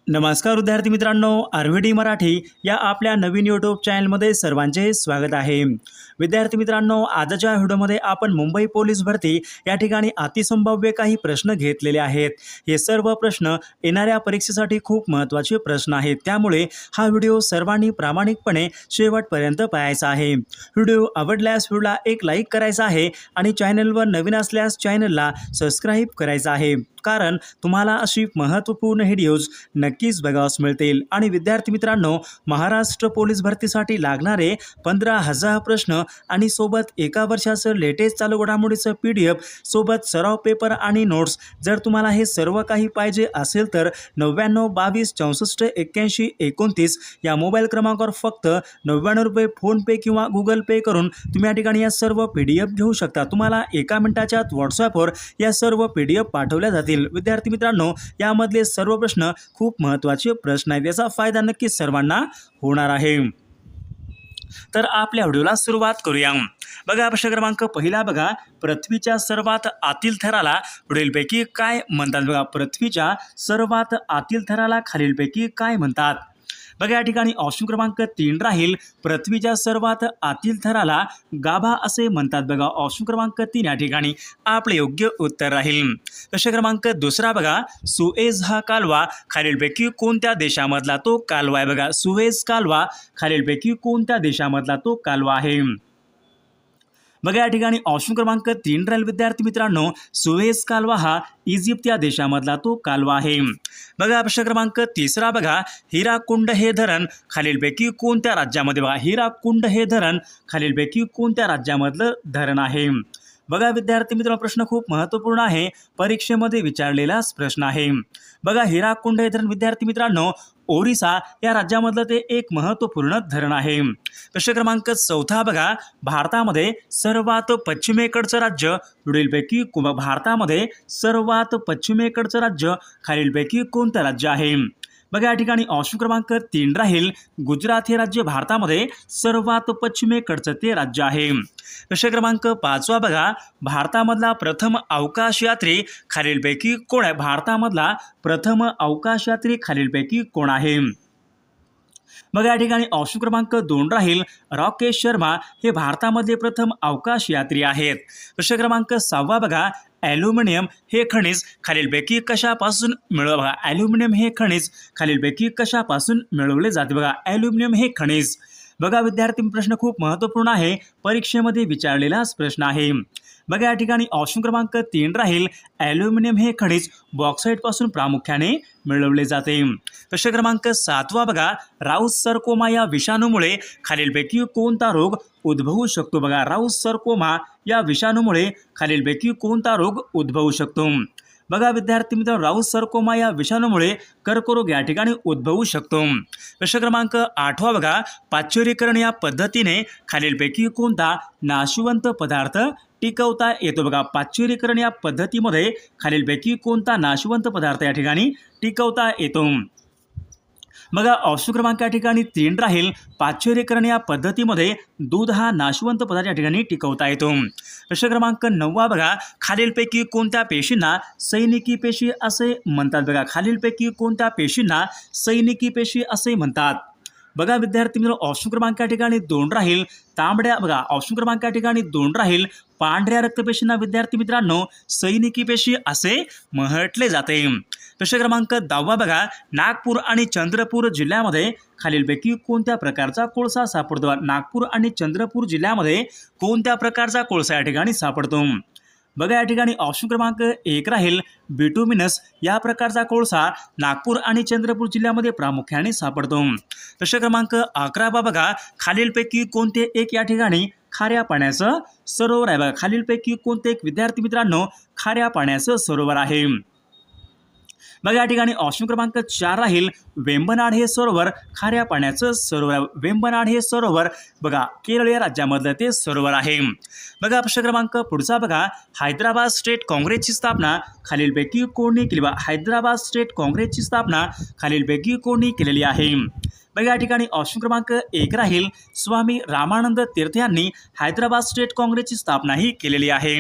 नमस्कार विद्यार्थी मित्रांनो, आरव्हीडी मराठी या आपल्या नवीन यूट्यूब चॅनलमध्ये सर्वांचे स्वागत आहे। विद्यार्थी मित्रांनो, आजच्या व्हिडिओमध्ये आपण मुंबई पोलीस भरती या ठिकाणी अतिसंभाव्य काही प्रश्न घेतलेले आहेत। हे सर्व प्रश्न येणाऱ्या परीक्षेसाठी खूप महत्त्वाचे प्रश्न आहेत, त्यामुळे हा व्हिडिओ सर्वांनी प्रामाणिकपणे शेवटपर्यंत पाहायचा आहे। व्हिडिओ आवडल्यास व्हिडिओला एक लाईक करायचा आहे आणि चॅनलवर नवीन असल्यास चॅनलला सबस्क्राईब करायचं आहे, कारण तुम्हाला अशी महत्त्वपूर्ण व्हिडिओज नक्कीच बघावयास मिळतील। आणि विद्यार्थी मित्रांनो, महाराष्ट्र पोलीस भरतीसाठी लागणारे 15,000 प्रश्न आणि सोबत एका वर्षाचं लेटेस्ट चालू घडामोडीचं PDF सोबत सराव पेपर आणि नोट्स, जर तुम्हाला हे सर्व काही पाहिजे असेल तर 99 22 64 81 29 या मोबाईल क्रमांकावर फक्त 99 रुपये फोनपे किंवा गुगल पे करून तुम्ही या ठिकाणी या सर्व PDF घेऊ शकता। तुम्हाला एका मिनिटाच्या आत व्हॉट्सॲपवर या सर्व PDF पाठवल्या जातील। विद्यार्थी मित्रांनो, यामधले सर्व प्रश्न खूप महत्त्वाचे प्रश्न आहेत, याचा फायदा नक्कीच सर्वांना होणार आहे। तर आपल्या व्हिडिओला सुरुवात करूया। बघा, प्रश्न क्रमांक पहिला बघा, पृथ्वीच्या सर्वात आतील थराला पुढीलपैकी काय म्हणतात? बघा, पृथ्वीच्या सर्वात आतील थराला खालीलपैकी काय म्हणतात? बघा, या ठिकाणी ऑप्शन क्रमांक 3 राहील, पृथ्वीच्या सर्वात आतील थराला गाभा असे म्हणतात। बघा, ऑप्शन क्रमांक 3 या ठिकाणी आपले योग्य उत्तर राहील। प्रश्न क्रमांक दुसरा बघा, सुएझ हा कालवा खालीलपैकी कोणत्या देशामधला तो कालवा आहे? बघा, सुएझ कालवा खालीलपैकी कोणत्या देशामधला तो कालवा आहे? बघा, या ठिकाणी ऑप्शन क्रमांक 3 राहील विद्यार्थी मित्रांनो, सुएझ कालवा हा इजिप्त या देशामधला तो कालवा आहे। बघा, प्रश्न क्रमांक तिसरा बघा, हिराकुंड हे धरण खालीलपैकी कोणत्या राज्यामध्ये? बघा, हिराकुंड हे धरण खालीलपैकी कोणत्या राज्यामधलं धरण आहे? बघा विद्यार्थी मित्रांनो, प्रश्न खूप महत्त्वपूर्ण आहे, परीक्षेमध्ये विचारलेलाच प्रश्न आहे। बघा, हिराकुंड हे धरण विद्यार्थी मित्रांनो ओरिसा या राज्यामधलं ते एक महत्त्वपूर्ण धरण आहे। प्रश्न क्रमांक चौथा बघा, भारतामध्ये सर्वात पश्चिमेकडचं राज्य पुढीलपैकी भारतामध्ये सर्वात पश्चिमेकडचं राज्य खालीलपैकी कोणतं राज्य आहे? बघा, या ठिकाणी ऑप्शन क्रमांक 3 राहील, गुजरात हे राज्य भारतामध्ये सर्वात पश्चिमेकडचं ते राज्य आहे। प्रश्न क्रमांक 5 बघा, भारतामधला प्रथम अवकाश यात्री खालीलपैकी कोण आहे? भारतामधला प्रथम अवकाश यात्री खालीलपैकी कोण आहे? बघा, या ठिकाणी ऑप्शन क्रमांक 2 राहील, राकेश शर्मा हे भारतामधले प्रथम अवकाश यात्री आहेत। प्रश्न क्रमांक 6 बघा, ॲल्युमिनियम हे खनिज खालीलपैकी कशापासून मिळवले? बघा, ॲल्युमिनियम हे खनिज खालीलपैकी कशापासून मिळवले जाते? बघा, ॲल्युमिनियम हे खनिज। बघा विद्यार्थी, प्रश्न खूप महत्त्वपूर्ण आहे, परीक्षेमध्ये विचारलेलाच प्रश्न आहे। बघा, या ठिकाणी ऑप्शन क्रमांक 3 राहील, ॲल्युमिनियम हे खनिज बॉक्साईटपासून प्रामुख्याने मिळवले जाते। प्रश्न क्रमांक 7 बघा, राऊस सर्कोमा या विषाणूमुळे खालीलपैकी कोणता रोग उद्भवू शकतो? बघा, राऊस सर्कोमा या विषाणूमुळे खालीलपैकी कोणता रोग उद्भवू शकतो? बघा विद्यार्थी मित्रांनो, राऊस सर्कोमा या विषाणूमुळे कर्करोग या ठिकाणी उद्भवू शकतो। प्रश्न क्रमांक 8 बघा, पाश्चरीकरण या पद्धतीने खालीलपैकी कोणता नाशवंत पदार्थ टिकवता येतो? बघा, पाश्चरीकरण या पद्धतीमध्ये खालीलपैकी कोणता नाशवंत पदार्थ या ठिकाणी टिकवता येतो? बघा, ऑप्शन क्रमांक या ठिकाणी 3 राहील, पाश्चरीकरण या पद्धतीमध्ये दूध हा नाशवंत पदार्थ या ठिकाणी टिकवता येतो। प्रश्न क्रमांक 9 बघा, खालीलपैकी कोणत्या पेशींना सैनिकी पेशी असे म्हणतात? बघा, खालीलपैकी कोणत्या पेशींना सैनिकी पेशी असे म्हणतात? बघा विद्यार्थी मित्रांनो, ऑप्शन क्रमांक या ठिकाणी 2 राहील, तांबड्या बघा ऑप्शन क्रमांक या ठिकाणी 2 राहील, पांढऱ्या रक्तपेशींना विद्यार्थी मित्रांनो सैनिकी पेशी असे म्हटले जाते। प्रश्न क्रमांक 10 बघा, नागपूर आणि चंद्रपूर जिल्ह्यामध्ये खालीलपैकी कोणत्या प्रकारचा कोळसा सापडतो? नागपूर आणि चंद्रपूर जिल्ह्यामध्ये कोणत्या प्रकारचा कोळसा या ठिकाणी सापडतो? बघा, या ठिकाणी ऑप्शन क्रमांक 1 राहील, बिटुमिनस या प्रकारचा कोळसा नागपूर आणि चंद्रपूर जिल्ह्यामध्ये प्रामुख्याने सापडतो। प्रश्न क्रमांक 11 बघा, खालीलपैकी कोणते एक या ठिकाणी खाऱ्या पाण्याचं सरोवर आहे? बघा, खालीलपैकी कोणते एक विद्यार्थी मित्रांनो खाऱ्या पाण्याचं सरोवर आहे? बघा, या ठिकाणी ऑप्शन क्रमांक 4 राहील, वेंबनाड हे सरोवर खाऱ्या पाण्याचं सरोवर आहे। वेंबनाड हे सरोवर बघा केरळ या राज्यामधलं ते सरोवर आहे। बघा, प्रश्न क्रमांक पुढचा बघा, हैदराबाद स्टेट काँग्रेसची स्थापना खालीलपैकी कोणी केली? बघा, हैदराबाद स्टेट काँग्रेसची स्थापना खालीलपैकी कोणी केलेली आहे? बघा या ठिकाणी ऑप्शन क्रमांक 1 राहील स्वामी रामानंद तीर्थ यांनी हैदराबाद स्टेट काँग्रेसची स्थापनाही केलेली आहे.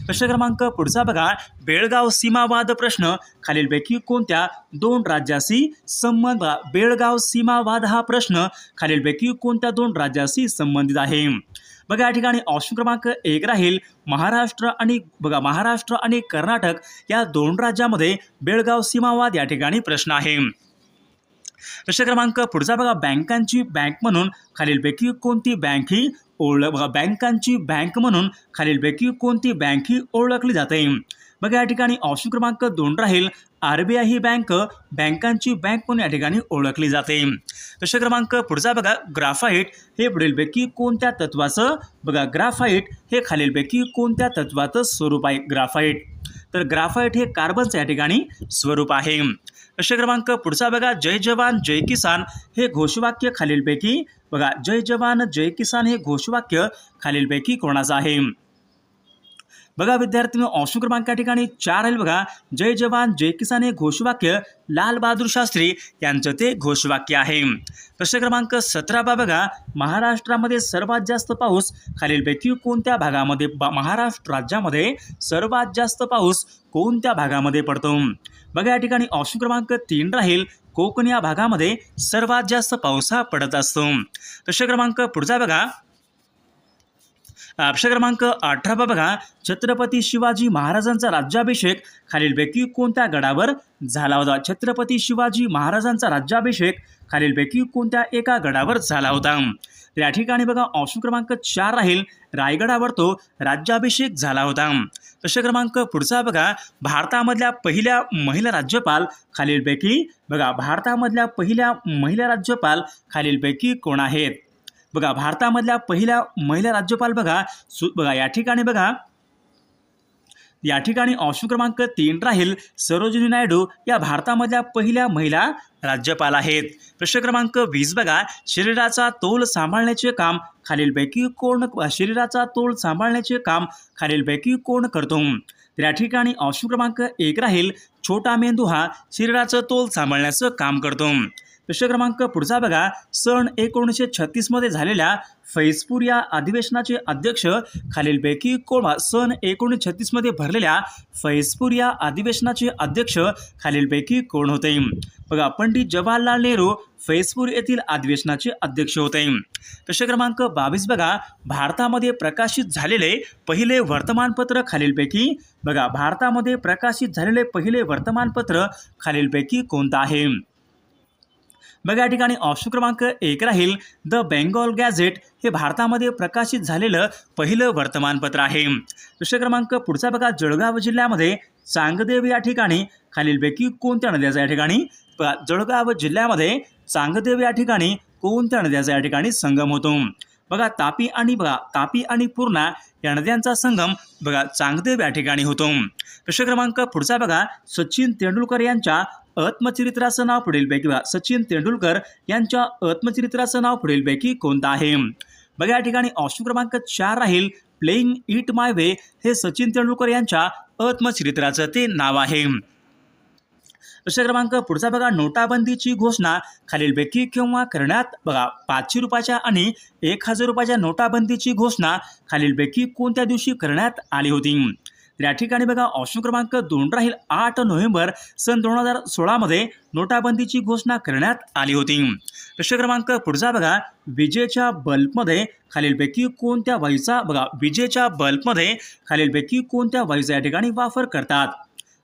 प्रश्न क्रमांक पुढचा बघा, बेळगाव सीमावाद प्रश्न खालीलपैकी कोणत्या दोन राज्याशी संबंध बेळगाव सीमावाद हा प्रश्न खालीलपैकी कोणत्या दोन राज्याशी संबंधित आहे. बघा या ठिकाणी ऑप्शन क्रमांक 1 राहील महाराष्ट्र आणि कर्नाटक या दोन राज्यामध्ये बेळगाव सीमावाद या ठिकाणी प्रश्न आहे. प्रश्न क्रमांक पुढचा बघा, बँकांची बँक म्हणून खालीलपैकी कोणती बँक ही बँकांची बँक म्हणून खालीलपैकी कोणती बँक ही ओळखली जाते. बघा या ठिकाणी ऑप्शन क्रमांक 2 राहील RBI ही बँक बँकांची बँक म्हणून या ठिकाणी ओळखली जाते. प्रश्न क्रमांक पुढचा बघा, ग्राफाईट हे पुढीलपैकी कोणत्या तत्वाचं ग्राफाईट हे खालीलपैकी कोणत्या तत्वाचं स्वरूप आहे. तर ग्राफाईट हे कार्बनचं या ठिकाणी स्वरूप आहे. प्रश्न क्रमांक पुढचा बघा, जय जवान जय किसान हे घोषवाक्य खालीलपैकी जय जवान जय किसान हे घोषवाक्य खालीलपैकी कोणाचं आहे. बघा विद्यार्थ्यांनो ऑप्शन क्रमांक या ठिकाणी 4 राहील बघा, जय जवान जय किसान हे घोषवाक्य लाल बहादूर शास्त्री यांचं ते घोषवाक्य आहे. प्रश्न क्रमांक 17 बघा, महाराष्ट्रामध्ये सर्वात जास्त पाऊस खालीलपैकी कोणत्या भागामध्ये महाराष्ट्र राज्यामध्ये सर्वात जास्त पाऊस कोणत्या भागामध्ये पडतो. बघा या ठिकाणी ऑप्शन क्रमांक 3 राहील कोकण या भागामध्ये सर्वात जास्त पाऊस हा पडत असतो. प्रश्न क्रमांक पुढचा बघा, प्रश्न क्रमांक 18 बघा, छत्रपती शिवाजी महाराजांचा राज्याभिषेक खालीलपैकी कोणत्या गडावर झाला होता. छत्रपती शिवाजी महाराजांचा राज्याभिषेक खालीलपैकी कोणत्या एका गडावर झाला होता. तर या ठिकाणी बघा ऑप्शन क्रमांक 4 राहील रायगडावर तो राज्याभिषेक झाला होता. प्रश्न क्रमांक पुढचा बघा, भारतामधल्या पहिल्या महिला राज्यपाल खालीलपैकी भारतामधल्या पहिल्या महिला राज्यपाल खालीलपैकी कोण आहेत. भारतामधल्या पहिल्या महिला राज्यपाल या ठिकाणी ऑप्शन क्रमांक 3 राहील सरोजिनी नायडू या भारतामधल्या पहिल्या महिला राज्यपाल आहेत. प्रश्न क्रमांक 20 बघा, शरीराचा तोल सांभाळण्याचे काम खालीलपैकी कोण करतो. तर या ठिकाणी ऑप्शन क्रमांक 1 राहील छोटा मेंदू हा शरीराचं तोल सांभाळण्याचं काम करतो. प्रश्न क्रमांक पुढचा बघा, सन 1936 मध्ये झालेल्या फैजपूर या अधिवेशनाचे अध्यक्ष खालीलपैकी कोण. सन 1936 मध्ये भरलेल्या फैजपूर या अधिवेशनाचे अध्यक्ष खालीलपैकी कोण होते. पंडित जवाहरलाल नेहरू फैजपूर येथील अधिवेशनाचे अध्यक्ष होते. प्रश्न क्रमांक 22 बघा, भारतामध्ये प्रकाशित झालेले पहिले वर्तमानपत्र खालीलपैकी भारतामध्ये प्रकाशित झालेले पहिले वर्तमानपत्र खालीलपैकी कोणतं आहे. बघा या ठिकाणी ऑप्शन क्रमांक 1 राहील द बेंगॉल गॅझेट हे भारतामध्ये प्रकाशित झालेलं पहिलं वर्तमानपत्र आहे. प्रश्न क्रमांक पुढचा बघा, जळगाव जिल्ह्यामध्ये चांगदेव या ठिकाणी खालीलपैकी कोणत्या नद्याचा या ठिकाणी जळगाव जिल्ह्यामध्ये चांगदेव या ठिकाणी कोणत्या नद्याचा या ठिकाणी संगम होतो. तापी आणि पूर्णा या नद्यांचा संगम चांगदेव या ठिकाणी होतो. प्रश्न क्रमांक पुढचा बघा, सचिन तेंडुलकर यांच्या आत्मचरित्राचं नाव पुढीलपैकी कोणतं आहे. बघा या ठिकाणी ऑप्शन क्रमांक 4 राहील प्लेइंग इट माय वे हे सचिन तेंडुलकर यांच्या आत्मचरित्राचं ते नाव आहे. प्रश्न क्रमांक पुढचा बघा, नोटाबंदीची घोषणा खालीलपैकी केव्हा करण्यात 500 रुपयाच्या आणि 1000 रुपयाच्या नोटाबंदीची घोषणा खालीलपैकी कोणत्या दिवशी करण्यात आली होती. तर या ठिकाणी ऑप्शन क्रमांक 2 राहील 8 नोव्हेंबर सन 2016 मध्ये नोटाबंदीची घोषणा करण्यात आली होती. प्रश्न क्रमांक पुढचा बघा, विजेच्या बल्बमध्ये खालीलपैकी कोणत्या वायूचा या ठिकाणी वापर करतात.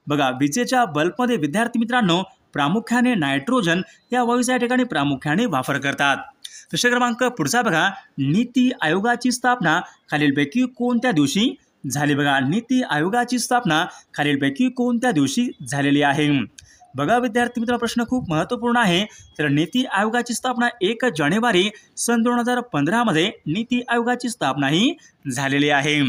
विजेच्या बल्बमध्ये विद्यार्थी मित्रांनो प्रामुख्याने नायट्रोजन या वायूचा या ठिकाणी प्रामुख्याने वापर करतात. प्रश्न क्रमांक पुढचा बघा, नीती आयोगाची स्थापना खालीलपैकी कोणत्या दिवशी झाली. नीती आयोगाची स्थापना खालीलपैकी कोणत्या दिवशी झालेली आहे. विद्यार्थी मित्र प्रश्न खूप महत्त्वपूर्ण आहे. तर नीती आयोगाची स्थापना 1 जानेवारी सन 2015 मध्ये नीती आयोगाची स्थापना ही झालेली आहे.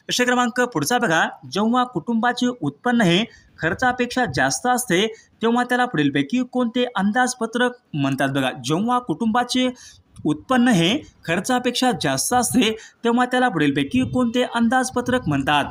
प्रश्न क्रमांक पुढचा बघा, जेव्हा कुटुंबाचे उत्पन्न हे खर्चापेक्षा जास्त असते तेव्हा त्याला पुढीलपैकी कोणते अंदाजपत्रक म्हणतात. जेव्हा कुटुंबाचे उत्पन्न हे खर्चापेक्षा जास्त असते तेव्हा त्याला पुढीलपैकी कोणते अंदाजपत्रक म्हणतात.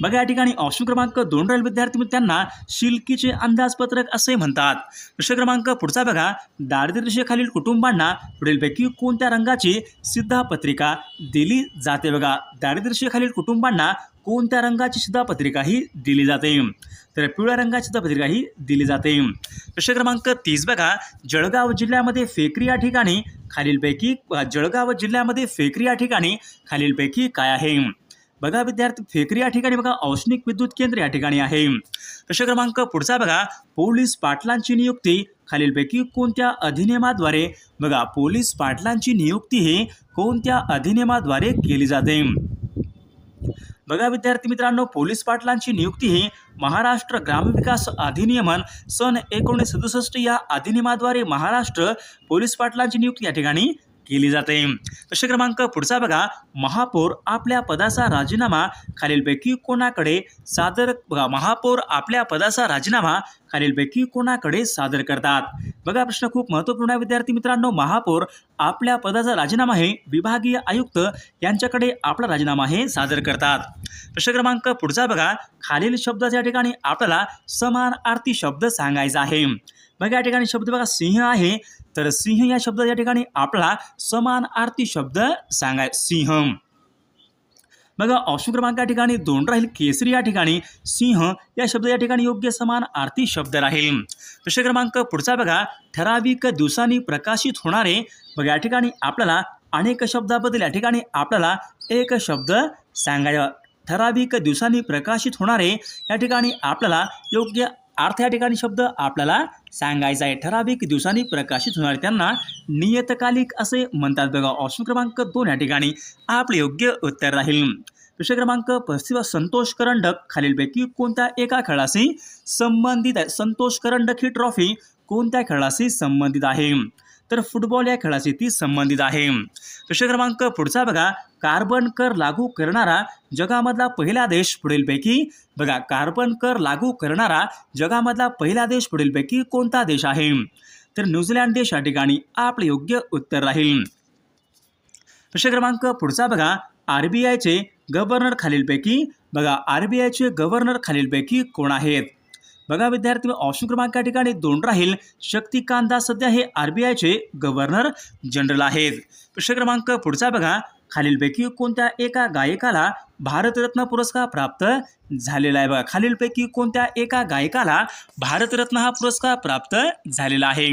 बघा या ठिकाणी ऑप्शन क्रमांक 2 राहील विद्यार्थी मित्रांना शिल्कीचे अंदाजपत्रक असे म्हणतात. प्रश्न क्रमांक पुढचा बघा, दारिद्र्यरेषेखालील कुटुंबांना पुढीलपैकी कोणत्या रंगाची शिधापत्रिका दिली जाते? बघा दारिद्र्यरेषेखालील कुटुंबांना कोणत्या रंगाची शिधापत्रिका ही दिली जाते? तर पिवळ्या रंगाची शिधापत्रिका ही दिली जाते. प्रश्न क्रमांक 30 बघा, जळगाव जिल्ह्यामध्ये फेकरी या ठिकाणी खालीलपैकी खालीलपैकी काय आहे? बघा विद्यार्थी फेकरी या ठिकाणी बघा औष्णिक विद्युत केंद्र या ठिकाणी आहे. प्रश्न क्रमांक पुढचा बघा, पोलीस पाटलांची नियुक्ती खालीलपैकी कोणत्या अधिनियमाद्वारे? बघा पोलीस पाटलांची नियुक्ती ही कोणत्या अधिनियमाद्वारे केली जाते? बघा विद्यार्थी मित्रांनो, पोलीस पाटलांची नियुक्ती ही महाराष्ट्र ग्रामविकास अधिनियमन सन 1967 या अधिनियमाद्वारे महाराष्ट्र पोलीस पाटलांची नियुक्ती या ठिकाणी केली जाते. प्रश्न क्रमांक पुढचा बघा, महापौर आपल्या पदाचा राजीनामा खालीलपैकी कोणाकडे सादर? बघा महापौर आपल्या पदाचा राजीनामा खालीलपैकी कोणाकडे सादर करतात? बघा प्रश्न खूप महत्त्वपूर्ण आहे विद्यार्थी मित्रांनो. महापौर आपल्या पदाचा राजीनामा हे विभागीय आयुक्त यांच्याकडे आपला राजीनामा हे सादर करतात. प्रश्न क्रमांक पुढचा बघा, खालील शब्दाच्या या ठिकाणी आपल्याला समानार्थी शब्द सांगायचा आहे. बघा या ठिकाणी शब्द बघा सिंह आहे, तर सिंह या शब्द या ठिकाणी आपला समानार्थी शब्द सिंह. बघा ऑप्शन क्रमांक या ठिकाणी 2 राहील, केसरी या ठिकाणी सिंह या शब्द या ठिकाणी योग्य समानार्थी शब्द राहील. प्रश्न क्रमांक पुढचा बघा, ठराविक दिवसांनी प्रकाशित होणारे. बघा या ठिकाणी आपल्याला अनेक शब्दाबद्दल या ठिकाणी आपल्याला एक शब्द सांगायचा. ठराविक दिवसांनी प्रकाशित होणारे या ठिकाणी आपल्याला योग्य अर्थ या ठिकाणी शब्द आपल्याला सांगायचा आहे. ठराविक दिवसांनी प्रकाशित होणारे त्यांना नियतकालिक असे म्हणतात. बघा ऑप्शन क्रमांक 2 या ठिकाणी आपले योग्य उत्तर राहील. प्रश्न क्रमांक 35, संतोष करंडक खालीलपैकी कोणत्या एका खेळाशी संबंधित आहे? संतोष करंडक ही ट्रॉफी कोणत्या खेळाशी संबंधित आहे? तर फुटबॉल या खेळाशी ती संबंधित आहे. प्रश्न क्रमांक पुढचा बघा, कार्बन कर लागू करणारा जगामधला पहिला देश पुढीलपैकी? बघा कार्बन कर लागू करणारा जगामधला पहिला देश पुढीलपैकी कोणता देश आहे? तर न्यूझीलंड देश या ठिकाणी आपले योग्य उत्तर राहील. प्रश्न क्रमांक पुढचा बघा, RBIचे गव्हर्नर खालीलपैकी? बघा RBIचे गव्हर्नर खालीलपैकी कोण आहेत? बघा विद्यार्थी ऑप्शन क्रमांक या ठिकाणी 2 राहील, शक्तिकांत दास सध्या हे RBIचे गव्हर्नर जनरल आहेत. प्रश्न क्रमांक पुढचा बघा, खालीलपैकी कोणत्या एका गायकाला भारतरत्न पुरस्कार प्राप्त झालेला आहे? बघा खालीलपैकी कोणत्या एका गायकाला भारतरत्न हा पुरस्कार प्राप्त झालेला आहे?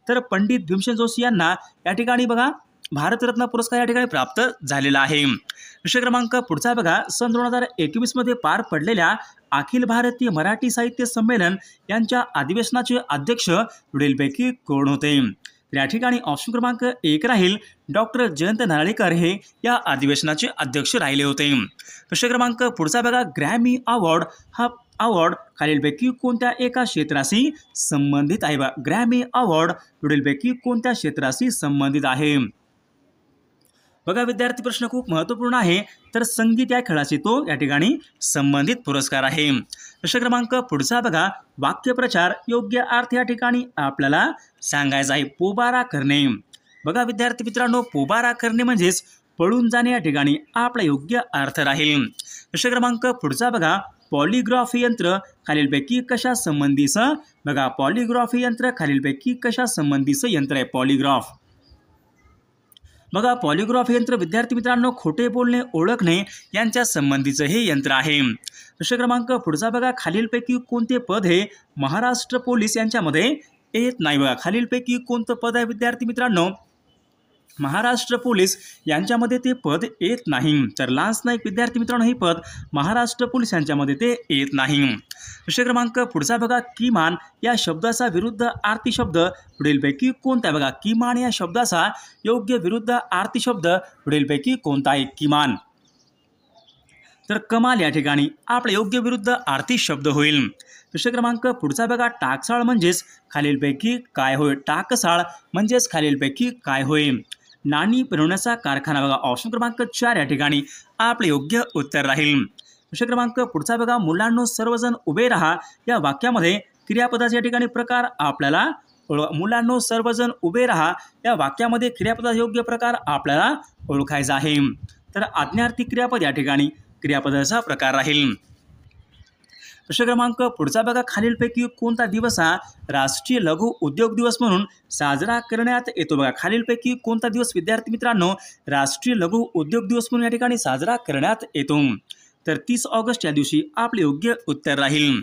तर पंडित भीमसेन जोशी यांना या ठिकाणी बघा भारतरत्न पुरस्कार या ठिकाणी प्राप्त झालेला आहे. प्रश्न क्रमांक पुढचा बघा, सन 2021 मध्ये पार पडलेल्या अखिल भारतीय मराठी साहित्य संमेलन यांच्या अधिवेशनाचे अध्यक्ष पुढीलपैकी कोण होते? या ठिकाणी ऑप्शन क्रमांक 1 राहील, डॉक्टर जयंत नारळीकर हे या अधिवेशनाचे अध्यक्ष राहिले होते. प्रश्न क्रमांक पुढचा बघा, ग्रॅमी अवॉर्ड हा अवॉर्ड खालीलपैकी कोणत्या एका क्षेत्राशी संबंधित आहे? ग्रॅमी अवॉर्ड पुढीलपैकी कोणत्या क्षेत्राशी संबंधित आहे? बघा विद्यार्थी प्रश्न खूप महत्त्वपूर्ण आहे, तर संगीत या खेळाशी तो या ठिकाणी संबंधित पुरस्कार आहे. प्रश्न क्रमांक पुढचा बघा, वाक्यप्रचार योग्य अर्थ या ठिकाणी आपल्याला सांगायचा आहे. पोबारा करणे. बघा विद्यार्थी मित्रांनो, पोबारा करणे म्हणजेच पळून जाणे या ठिकाणी आपला योग्य अर्थ राहील. प्रश्न क्रमांक पुढचा बघा, पॉलिग्राफ यंत्र खालीलपैकी कशा संबंधीचं? बघा पॉलिग्राफ यंत्र खालीलपैकी कशा संबंधीचं यंत्र आहे पॉलिग्राफ? बघा पॉलिग्राफ यंत्र विद्यार्थी मित्रांनो खोटे बोलणे ओळखणे यांच्या संबंधीचं हे यंत्र आहे. प्रश्न क्रमांक पुढचा बघा, खालीलपैकी कोणते पद हे महाराष्ट्र पोलीस यांच्यामध्ये येत नाही? बघा खालीलपैकी कोणतं पद आहे विद्यार्थी मित्रांनो महाराष्ट्र पोलीस यांच्यामध्ये ते पद येत नाही? तर लान्स नाईक विद्यार्थी मित्रांनो हे पद महाराष्ट्र पोलीस यांच्यामध्ये ते येत नाही. प्रश्न क्रमांक पुढचा बघा, किमान या शब्दाचा विरुद्ध अर्थी शब्द पुढीलपैकी कोणता? बघा किमान या शब्दाचा योग्य विरुद्ध अर्थी शब्द पुढीलपैकी कोणता आहे? किमान. तर कमाल या ठिकाणी आपला योग्य विरुद्ध अर्थी शब्द होईल. प्रश्न क्रमांक पुढचा बघा, टाकसाळ म्हणजेच खालीलपैकी काय होय? टाकसाळ म्हणजेच खालीलपैकी काय होय? नाणी बनवण्याचा कारखाना. बघा ऑप्शन क्रमांक 4 या ठिकाणी आपले योग्य उत्तर राहील. प्रश्न क्रमांक पुढचा बघा, मुलांनो सर्वजण उभे राहा या वाक्यामध्ये क्रियापदाचे या ठिकाणी प्रकार आपल्याला मुलांनो सर्वजण उभे राहा या वाक्यामध्ये क्रियापदाचा योग्य प्रकार आपल्याला ओळखायचा आहे. तर आज्ञार्थी क्रियापद या ठिकाणी क्रियापदाचा प्रकार राहील. प्रश्न क्रमांक पुढचा बघा, खालीलपैकी कोणता दिवस हा राष्ट्रीय लघु उद्योग दिवस म्हणून साजरा करण्यात येतो? बघा, खालीलपैकी कोणता दिवस विद्यार्थी मित्रांनो राष्ट्रीय लघु उद्योग दिवस म्हणून या ठिकाणी साजरा करण्यात येतो? तर 30 ऑगस्ट या दिवशी आपले योग्य उत्तर राहील.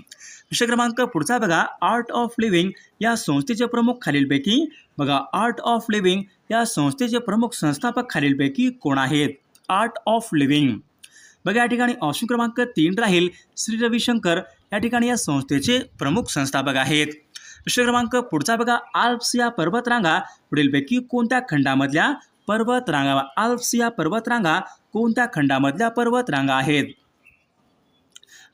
प्रश्न क्रमांक पुढचा बघा, आर्ट ऑफ लिव्हिंग या संस्थेचे प्रमुख खालीलपैकी बघा, आर्ट ऑफ लिव्हिंग या संस्थेचे प्रमुख संस्थापक खालीलपैकी कोण आहेत? आर्ट ऑफ लिव्हिंग बघा, या ठिकाणी ऑप्शन क्रमांक 3 राहील, श्री रविशंकर या ठिकाणी या संस्थेचे प्रमुख संस्थापक आहेत. प्रश्न क्रमांक पुढचा बघा, आल्प्स या पर्वतरांगा पुढीलपैकी कोणत्या खंडामधल्या पर्वतरांगा? आल्प्स या पर्वतरांगा कोणत्या खंडामधल्या पर्वतरांगा आहेत?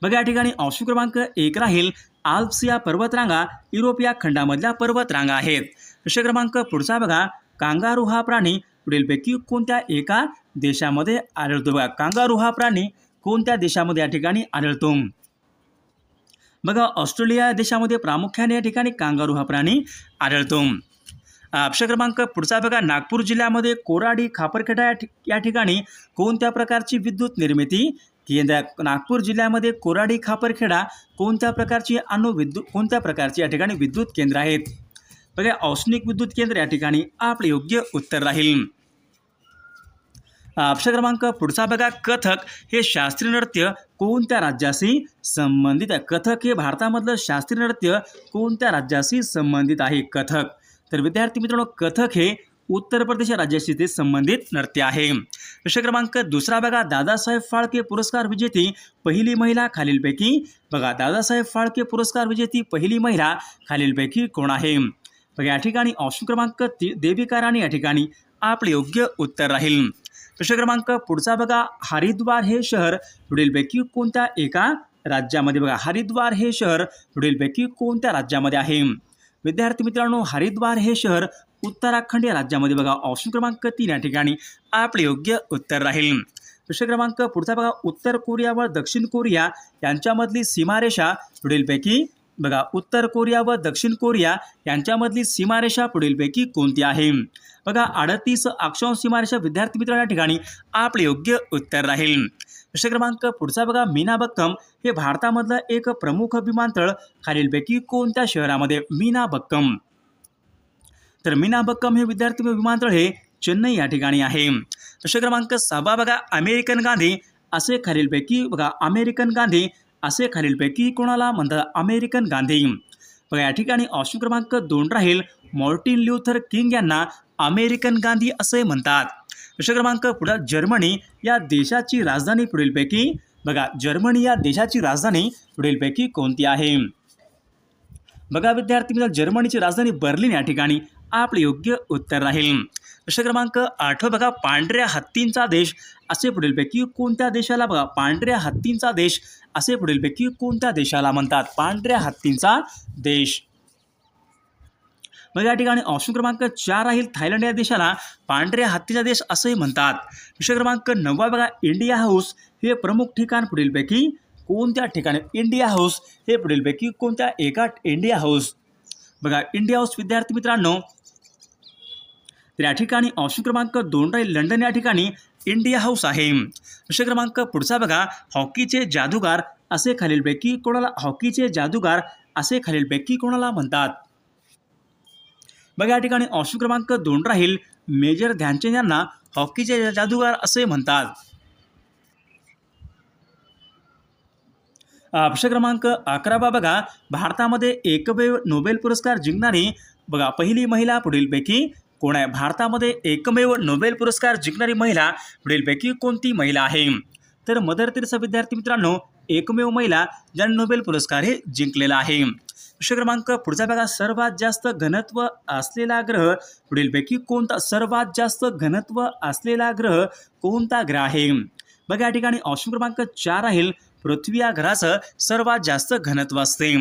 बघा, या ठिकाणी ऑप्शन क्रमांक 1 राहील, आल्प्स या पर्वतरांगा युरोप या खंडामधल्या पर्वतरांगा आहेत. प्रश्न क्रमांक पुढचा बघा, कांगारू हा प्राणी पुढीलपैकी कोणत्या एका देशामध्ये आढळतो? बघा, कांगारू हा प्राणी कोणत्या देशामध्ये या ठिकाणी आढळतो? बघा, ऑस्ट्रेलिया देशामध्ये प्रामुख्याने या ठिकाणी कांगारू हा प्राणी आढळतो. प्रश्न क्रमांक पुढचा बघा, नागपूर जिल्ह्यामध्ये कोराडी खापरखेडा या ठिकाणी कोणत्या प्रकारची विद्युत निर्मिती केंद्र? नागपूर जिल्ह्यामध्ये कोराडी खापरखेडा कोणत्या प्रकारची या ठिकाणी विद्युत केंद्र आहेत? बघा, औष्णिक विद्युत केंद्र या ठिकाणी आपले योग्य उत्तर राहील. प्रश्न क्रमांक पुढचा बघा, कथक हे शास्त्रीय नृत्य कोणत्या राज्याशी संबंधित आहे? कथक हे भारतामधलं शास्त्रीय नृत्य कोणत्या राज्याशी संबंधित आहे? कथक. तर विद्यार्थी मित्रांनो, कथक हे उत्तर प्रदेश राज्याशी ते संबंधित नृत्य आहे. प्रश्न क्रमांक दुसरा बघा, दादासाहेब फाळके पुरस्कार विजेती पहिली महिला खालीलपैकी बघा, दादासाहेब फाळके पुरस्कार विजेती पहिली महिला खालीलपैकी कोण आहे? बघा, या ठिकाणी ऑप्शन क्रमांक देविका राणी या ठिकाणी आपले योग्य उत्तर राहील. प्रश्न क्रमांक पुढचा बघा, हरिद्वार हे शहर पुढीलपैकी कोणत्या एका राज्यामध्ये? बघा, हरिद्वार हे शहर पुढीलपैकी कोणत्या राज्यामध्ये आहे? विद्यार्थी मित्रांनो, हरिद्वार हे शहर उत्तराखंड या राज्यामध्ये बघा, ऑप्शन क्रमांक 3 या ठिकाणी आपले योग्य उत्तर राहील. प्रश्न क्रमांक पुढचा बघा, उत्तर कोरिया व दक्षिण कोरिया यांच्यामधली सीमारेषा पुढीलपैकी बघा, उत्तर कोरिया व दक्षिण कोरिया यांच्यामधली सीमारेषा पुढीलपैकी कोणती आहे? बघा, 38 अक्षांश सीमारेषा विद्यार्थी मित्रांनो या ठिकाणी आपले योग्य उत्तर राहील. प्रश्न क्रमांक पुढचा बघा, मीनाबक्कम हे भारतामधलं एक प्रमुख विमानतळ खालीलपैकी कोणत्या शहरामध्ये? मीनाबक्कम. तर मीनाबक्कम हे विद्यार्थी विमानतळ हे चेन्नई या ठिकाणी आहे. प्रश्न क्रमांक 6 बघा, अमेरिकन गांधी असे खालीलपैकी बघा, अमेरिकन गांधी असे खालीलपैकी कोणाला म्हणतात? अमेरिकन गांधी. बघा, या ठिकाणी ऑप्शन क्रमांक 2 राहील, मार्टिन ल्यूथर किंग यांना अमेरिकन गांधी असे म्हणतात. प्रश्न क्रमांक पुढे, जर्मनी या देशाची राजधानी पुढीलपैकी बघा, जर्मनी या देशाची राजधानी पुढीलपैकी कोणती आहे? बघा विद्यार्थी मित्रांनो, जर्मनीची राजधानी बर्लिन या ठिकाणी आपले योग्य उत्तर राहील. प्रश्न क्रमांक 8 बघा, पांढऱ्या हत्तींचा देश असे पुढीलपैकी कोणत्या देशाला बघा, पांढऱ्या हत्तींचा देश असे पुढीलपैकी कोणत्या देशाला म्हणतात? पांढऱ्या हत्तींचा देश. मग या ठिकाणी ऑप्शन क्रमांक 4 राहील, थायलंड या देशाला पांढऱ्या हत्तीचा देश असे म्हणतात. प्रश्न क्रमांक 9 बघा, इंडिया हाऊस हे प्रमुख ठिकाण पुढीलपैकी कोणत्या ठिकाणी? इंडिया हाऊस हे पुढीलपैकी कोणत्या एका? India house. बघा, इंडिया हाऊस विद्यार्थी मित्रांनो, तर या ठिकाणी ऑप्शन क्रमांक 2 राहील, लंडन या ठिकाणी इंडिया हाऊस आहे. प्रश्न क्रमांक पुढचा बघा, हॉकीचे जादूगार असे खालीलपैकी कोणाला? हॉकीचे जादूगार असे खालीलपैकी कोणाला म्हणतात? बघा, या ठिकाणी ऑप्शन क्रमांक 2 राहील, मेजर ध्यानचंद यांना हॉकीचे जादूगार असे म्हणतात. प्रश्न क्रमांक 11 बघा, भारतामध्ये एकमेव नोबेल पुरस्कार जिंकणारी बघा पहिली महिला पुढीलपैकी कोण आहे? भारतामध्ये एकमेव नोबेल पुरस्कार जिंकणारी महिला पुढीलपैकी कोणती महिला आहे? तर मदर तेरेसा विद्यार्थी मित्रांनो एकमेव महिला ज्यांनी नोबेल पुरस्कार हे जिंकलेला आहे. प्रश्न क्रमांक पुढचा बघा, सर्वात जास्त घनत्व असलेला ग्रह पुढीलपैकी कोणता? सर्वात जास्त घनत्व असलेला ग्रह कोणता ग्रह आहे? बघा, या ठिकाणी ऑप्शन क्रमांक 4 राहील, पृथ्वी या ग्रहाचं सर्वात जास्त घनत्व असते.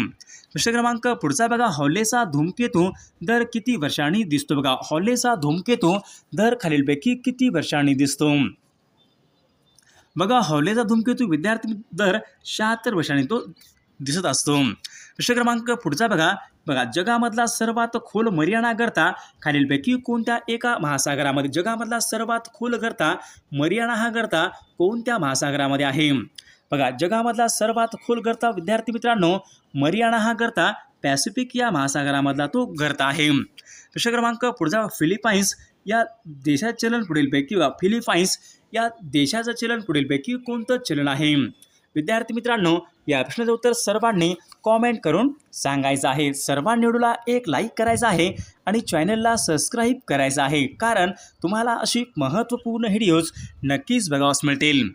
प्रश्न क्रमांक पुढचा बघा, हॉलेचा धूमकेतू दर किती वर्षांनी दिसतो? बघा, हॉलेचा धूमकेतू दर खालीलपैकी किती वर्षांनी दिसतो? बघा, हॉलेचा धूमकेतू विद्यार्थी दर 76 वर्षांनी तो दिसत असतो. प्रश्न क्रमांक पुढचा बघा, जगामधला सर्वात खोल मरियाना गर्ता खालीलपैकी कोणत्या एका महासागरामध्ये? जगामधला सर्वात खोल गर्ता मरियाना हा गर्ता कोणत्या महासागरामध्ये आहे? बघा, जगामधला सर्वात खोल गर्ता विद्यार्थी मित्रांनो, मरियाना हा गर्ता पॅसिफिक या महासागरामधला तो गर्ता आहे. प्रश्न क्रमांक पुढचा, फिलिपाईन्स या देशाचं चलन पुढीलपैकी फिलिपाईन्स या देशाचं चलन पुढीलपैकी कोणतं चलन आहे? विद्यार्थी मित्रांनो, या प्रश्नाचं उत्तर सर्वांनी कॉमेंट करून सांगायचं आहे. सर्वांनी व्हिडिओला एक लाईक करायचा आहे आणि चॅनलला सबस्क्राईब करायचं आहे, कारण तुम्हाला अशी महत्त्वपूर्ण व्हिडिओज नक्कीच बघावयास मिळतील.